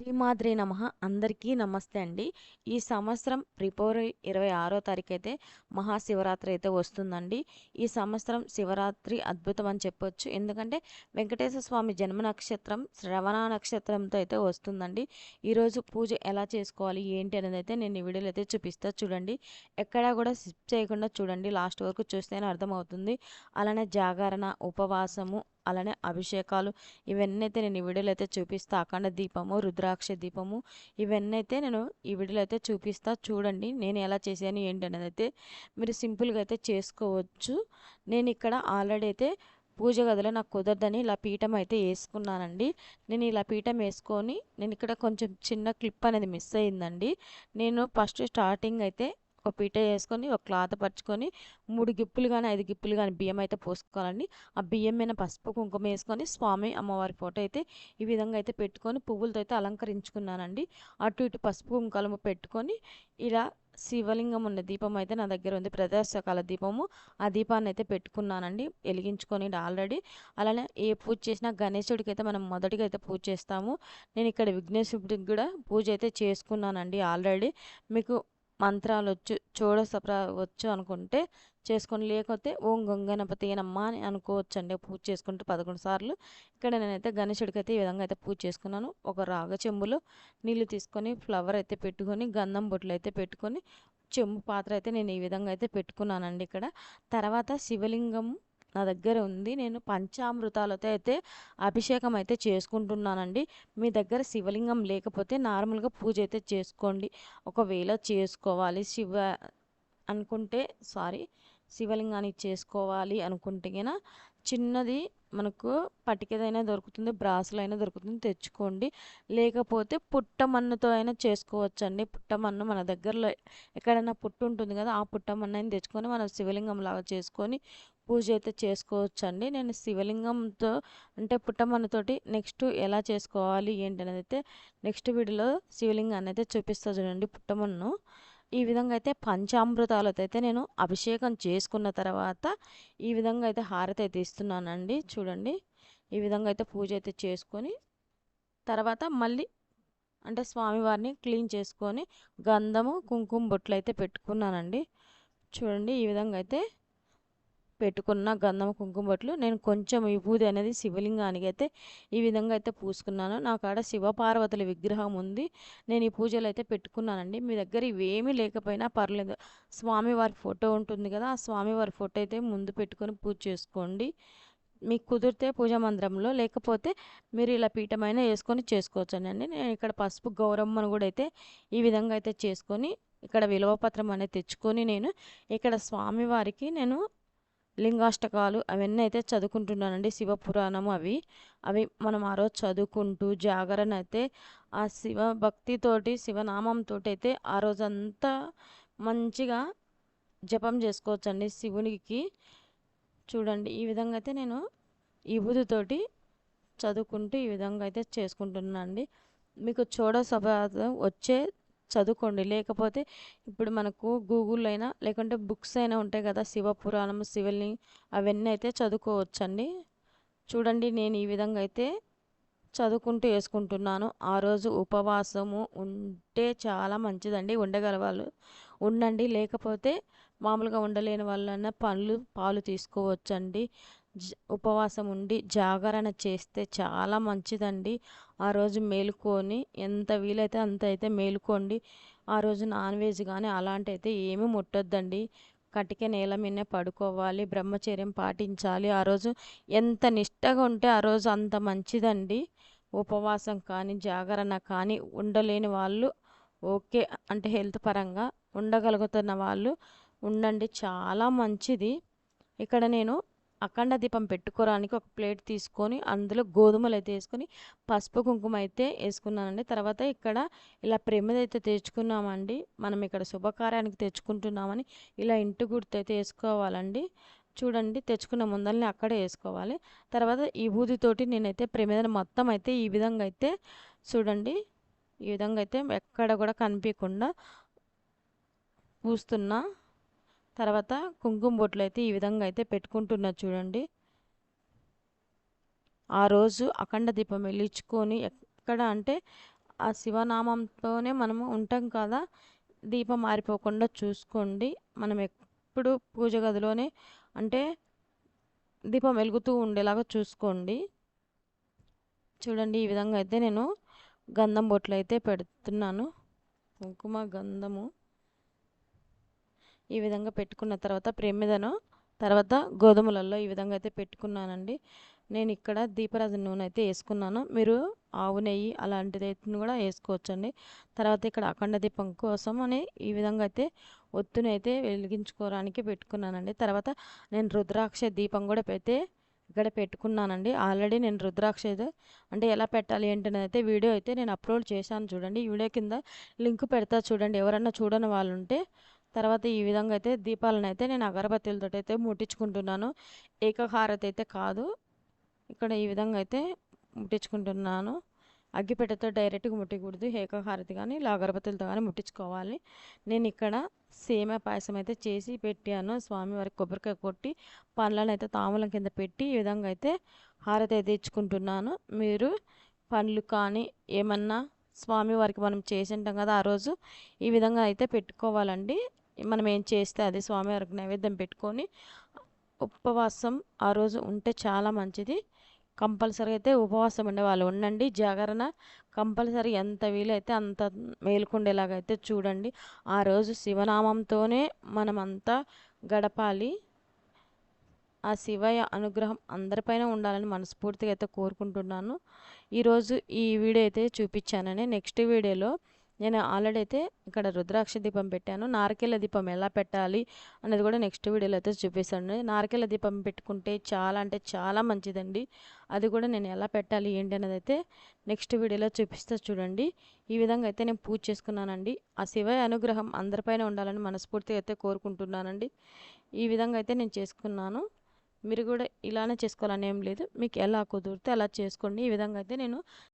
శ్రీమాద్రి నమః. అందరికీ నమస్తే అండి. ఈ సంవత్సరం ఫిబ్రవరి 26వ తారీఖు అయితే మహాశివరాత్రి అయితే వస్తుందండి. ఈ సంవత్సరం శివరాత్రి అద్భుతం అని చెప్పొచ్చు. ఎందుకంటే వెంకటేశ్వర స్వామి జన్మ నక్షత్రం శ్రవణ నక్షత్రంతో అయితే వస్తుందండి. ఈరోజు పూజ ఎలా చేసుకోవాలి ఏంటి అనేది అయితే నేను ఈ వీడియోలో అయితే చూపిస్తా చూడండి. ఎక్కడా కూడా స్కిప్ చేయకుండా చూడండి. లాస్ట్ వరకు చూస్తేనే అర్థమవుతుంది. అలానే జాగరణ, ఉపవాసము, అలానే అభిషేకాలు ఇవన్నీ అయితే నేను ఈ వీడియోలో అయితే చూపిస్తా. అఖండ దీపము, రుద్రాక్ష దీపము ఇవన్నీ అయితే నేను ఈ వీడియోలో అయితే చూపిస్తా చూడండి. నేను ఎలా చేశాను ఏంటి అనేది అయితే మీరు సింపుల్గా అయితే చేసుకోవచ్చు. నేను ఇక్కడ ఆల్రెడీ అయితే పూజ గదిలో నాకు కుదరదని ఇలా పీఠం అయితే వేసుకున్నానండి. నేను ఇలా పీఠం వేసుకొని నేను ఇక్కడ కొంచెం చిన్న క్లిప్ అనేది మిస్ అయిందండి. నేను ఫస్ట్ స్టార్టింగ్ అయితే ఒక పీట వేసుకొని ఒక క్లాత్ పరుచుకొని 3 గిప్పులు కానీ 5 గిప్పులు కానీ బియ్యం అయితే పోసుకోవాలండి. ఆ బియ్యం మీద పసుపు కుంకుమ వేసుకొని స్వామి అమ్మవారి ఫోటో అయితే ఈ విధంగా అయితే పెట్టుకొని పువ్వులతో అయితే అలంకరించుకున్నానండి. అటు ఇటు పసుపు కుంకుమ పెట్టుకొని ఇలా శివలింగం ఉన్న దీపం అయితే నా దగ్గర ఉంది. ప్రదోషకాల దీపము. ఆ దీపాన్ని అయితే పెట్టుకున్నానండి వెలిగించుకొని ఆల్రెడీ. అలానే ఏ పూజ చేసినా గణేశుడికి అయితే మనం మొదటిగా అయితే పూజ చేస్తాము. నేను ఇక్కడ విఘ్నేశ్వరుడికి కూడా పూజ అయితే చేసుకున్నానండి ఆల్రెడీ. మీకు మంత్రాలు వచ్చు, షోడశ వచ్చు అనుకుంటే చేసుకొని, లేకపోతే ఓం గంగణపతి నమ్మ అని అనుకోవచ్చండి. పూజ చేసుకుంటే 11 సార్లు. ఇక్కడ నేనైతే గణేశుడికి అయితే ఈ విధంగా అయితే పూజ చేసుకున్నాను. ఒక రాగ చెంబులో నీళ్ళు తీసుకొని ఫ్లవర్ అయితే పెట్టుకొని గంధం బొట్లు అయితే పెట్టుకొని చెంబు పాత్ర అయితే నేను ఈ విధంగా అయితే పెట్టుకున్నానండి. ఇక్కడ తర్వాత శివలింగం నా దగ్గర ఉంది. నేను పంచామృతాలతో అయితే అభిషేకం అయితే చేసుకుంటున్నానండి. మీ దగ్గర శివలింగం లేకపోతే నార్మల్గా పూజ అయితే చేసుకోండి. ఒకవేళ చేసుకోవాలి అనుకుంటే శివలింగానికి చేసుకోవాలి అనుకుంటే గిన చిన్నది మనకు పటికదైనా దొరుకుతుంది, బ్రాసులు అయినా దొరుకుతుంది, తెచ్చుకోండి. లేకపోతే పుట్టమన్నుతో అయినా చేసుకోవచ్చండి. పుట్టమన్ను మన దగ్గరలో ఎక్కడైనా పుట్టు ఉంటుంది కదా, ఆ పుట్టమన్నని తెచ్చుకొని మనం శివలింగం లాగా చేసుకొని పూజ అయితే చేసుకోవచ్చండి. నేను శివలింగంతో అంటే పుట్టమన్నుతోటి నెక్స్ట్ ఎలా చేసుకోవాలి ఏంటి అనేది అయితే నెక్స్ట్ వీడియోలో శివలింగాన్ని అయితే చూపిస్తా చూడండి. పుట్టమన్ను ఈ విధంగా అయితే పంచామృతాలతో అయితే నేను అభిషేకం చేసుకున్న తర్వాత ఈ విధంగా అయితే హారతి అయితే ఇస్తున్నానండి. చూడండి, ఈ విధంగా అయితే పూజ అయితే చేసుకొని తర్వాత మళ్ళీ అంటే స్వామివారిని క్లీన్ చేసుకొని గంధము కుంకుమ బొట్లు అయితే పెట్టుకున్నానండి. చూడండి, ఈ విధంగా అయితే పెట్టుకున్న గంధం కుంకుమ బొట్లు నేను కొంచెం విభూది అనేది శివలింగానికి అయితే ఈ విధంగా అయితే పూసుకున్నాను. నా కాడ శివపార్వతుల విగ్రహం ఉంది. నేను ఈ పూజలు అయితే పెట్టుకున్నానండి. మీ దగ్గర ఇవేమీ లేకపోయినా పర్లేదు. స్వామివారి ఫోటో ఉంటుంది కదా, ఆ స్వామివారి ఫోటో అయితే ముందు పెట్టుకొని పూజ చేసుకోండి. మీకు కుదిరితే పూజా మందిరంలో, లేకపోతే మీరు ఇలా పీఠమైనా వేసుకొని చేసుకోవచ్చండి. నేను ఇక్కడ పసుపు గౌరమ్మను కూడా అయితే ఈ విధంగా అయితే చేసుకొని ఇక్కడ విలువపత్రం అనేది తెచ్చుకొని నేను ఇక్కడ స్వామివారికి నేను లింగాష్టకాలు అవన్నీ అయితే చదువుకుంటున్నానండి. శివపురాణము అవి మనం ఆ రోజు చదువుకుంటూ జాగరణ అయితే ఆ శివ భక్తితోటి శివనామంతో అయితే ఆ రోజంతా మంచిగా జపం చేసుకోవచ్చండి శివునికి. చూడండి, ఈ విధంగా అయితే నేను ఈ విభూతితోటి చదువుకుంటూ ఈ విధంగా అయితే చేసుకుంటున్నాను అండి. మీకు షోడశ వచ్చే చదువుకోండి. లేకపోతే ఇప్పుడు మనకు గూగుల్ అయినా లేకుంటే బుక్స్ అయినా ఉంటాయి కదా, శివపురాణం శివలింగ్ అవన్నీ అయితే చదువుకోవచ్చండి. చూడండి, నేను ఈ విధంగా అయితే చదువుకుంటూ వేసుకుంటున్నాను. ఆ రోజు ఉపవాసము ఉంటే చాలా మంచిదండి. ఉండగల వాళ్ళు ఉండండి, లేకపోతే మామూలుగా ఉండలేని వాళ్ళైనా పాలు తీసుకోవచ్చండి. ఉపవాసం ఉండి జాగరణ చేస్తే చాలా మంచిదండి. ఆ రోజు మేలుకొని ఎంత వీలైతే అంత అయితే మేలుకోండి. ఆ రోజు నాన్ వెజ్ కానీ అలాంటి అయితే ఏమీ ముట్టొద్దండి. కటిక నేల మీదనే పడుకోవాలి, బ్రహ్మచర్యం పాటించాలి. ఆ రోజు ఎంత నిష్టగా ఉంటే ఆ రోజు అంత మంచిదండి. ఉపవాసం కానీ జాగరణ కానీ ఉండలేని వాళ్ళు ఓకే, అంటే హెల్త్ పరంగా ఉండగలుగుతున్న వాళ్ళు ఉండండి, చాలా మంచిది. ఇక్కడ నేను అఖండ దీపం పెట్టుకోవడానికి ఒక ప్లేట్ తీసుకొని అందులో గోధుమలు అయితే వేసుకొని పసుపు కుంకుమ అయితే వేసుకున్నానండి. తర్వాత ఇక్కడ ఇలా ప్రమిద అయితే తెచ్చుకున్నామండి. మనం ఇక్కడ శుభకార్యానికి తెచ్చుకుంటున్నామని ఇలా ఇంటి గుర్తు అయితే వేసుకోవాలండి. చూడండి, తెచ్చుకున్న ముందల్ని అక్కడే వేసుకోవాలి. తర్వాత ఈ బూదితోటి నేనైతే ప్రమిదను మొత్తం అయితే ఈ విధంగా అయితే చూడండి, ఈ విధంగా అయితే ఎక్కడ కూడా కనిపించకుండా పూస్తున్నా. తర్వాత కుంకుమ బొట్లు అయితే ఈ విధంగా అయితే పెట్టుకుంటున్నా చూడండి. ఆ రోజు అఖండ దీపం వెలిగించుకొని ఎక్కడ అంటే ఆ శివనామంతోనే మనము ఉంటాం కదా. దీపం ఆరిపోకుండా చూసుకోండి. మనం ఎప్పుడు పూజ గదిలోనే అంటే దీపం వెలుగుతూ ఉండేలాగా చూసుకోండి. చూడండి, ఈ విధంగా అయితే నేను గంధం బొట్లు అయితే పెడుతున్నాను. కుంకుమ గంధము ఈ విధంగా పెట్టుకున్న తర్వాత ప్రమిదను తర్వాత గోధుమలలో ఈ విధంగా అయితే పెట్టుకున్నానండి. నేను ఇక్కడ దీపరాజు నూనె అయితే వేసుకున్నాను. మీరు ఆవు నెయ్యి అలాంటిది అయితే కూడా వేసుకోవచ్చండి. తర్వాత ఇక్కడ అఖండ దీపం కోసం అని ఈ విధంగా అయితే ఒత్తునైతే వెలిగించుకోవడానికి పెట్టుకున్నానండి. తర్వాత నేను రుద్రాక్ష దీపం కూడా అయితే ఇక్కడ పెట్టుకున్నానండి. ఆల్రెడీ నేను రుద్రాక్ష అంటే ఎలా పెట్టాలి ఏంటనేది అయితే వీడియో అయితే నేను అప్లోడ్ చేశాను చూడండి. ఈ వీడియో కింద లింక్ పెడతా చూడండి, ఎవరన్నా చూడని వాళ్ళు ఉంటే. తర్వాత ఈ విధంగా అయితే దీపాలను అయితే నేను అగరబత్తీలతో అయితే ముట్టించుకుంటున్నాను. ఏకహారతి అయితే కాదు, ఇక్కడ ఈ విధంగా అయితే ముట్టించుకుంటున్నాను. అగ్గిపెట్టెతో డైరెక్ట్గా ముట్టకూడదు, ఏకహారతి కానీ ఇలా అగరబత్తీలతో కానీ ముట్టించుకోవాలి. నేను ఇక్కడ సేమియా పాయసం అయితే చేసి పెట్టాను. స్వామివారికి కొబ్బరికాయ కొట్టి పండ్లను అయితే తాములం కింద పెట్టి ఈ విధంగా అయితే హారతి అయితే ఇచ్చుకుంటున్నాను. మీరు పండ్లు కానీ ఏమన్నా స్వామివారికి మనం చేసి ఉంటాం కదా, ఆ రోజు ఈ విధంగా అయితే పెట్టుకోవాలండి. మనం ఏం చేస్తే అది స్వామివారికి నైవేద్యం పెట్టుకొని ఉపవాసం ఆ రోజు ఉంటే చాలా మంచిది. కంపల్సరీ అయితే ఉపవాసం ఉండే వాళ్ళు ఉండండి. జాగరణ కంపల్సరీ ఎంత వీలైతే అంత మేలుకుండేలాగా అయితే చూడండి. ఆ రోజు శివనామంతోనే మనమంతా గడపాలి. ఆ శివయ్య అనుగ్రహం అందరిపైన ఉండాలని మనస్ఫూర్తిగా అయితే కోరుకుంటున్నాను. ఈరోజు ఈ వీడియో అయితే చూపించానని, నెక్స్ట్ వీడియోలో నేను ఆల్రెడీ అయితే ఇక్కడ రుద్రాక్ష దీపం పెట్టాను. నారికేల దీపం ఎలా పెట్టాలి అనేది కూడా నెక్స్ట్ వీడియోలో అయితే చూపిస్తాను. నారికేల దీపం పెట్టుకుంటే చాలా అంటే చాలా మంచిదండి. అది కూడా నేను ఎలా పెట్టాలి ఏంటి అనేది అయితే నెక్స్ట్ వీడియోలో చూపిస్తా చూడండి. ఈ విధంగా అయితే నేను పూజ చేసుకున్నానండి. ఆ శివయ్య అనుగ్రహం అందరిపైన ఉండాలని మనస్ఫూర్తిగా అయితే కోరుకుంటున్నానండి. ఈ విధంగా అయితే నేను చేసుకున్నాను. మీరు కూడా ఇలానే చేసుకోవాలని ఏం లేదు, మీకు ఎలా కుదిరితే అలా చేసుకోండి. ఈ విధంగా అయితే నేను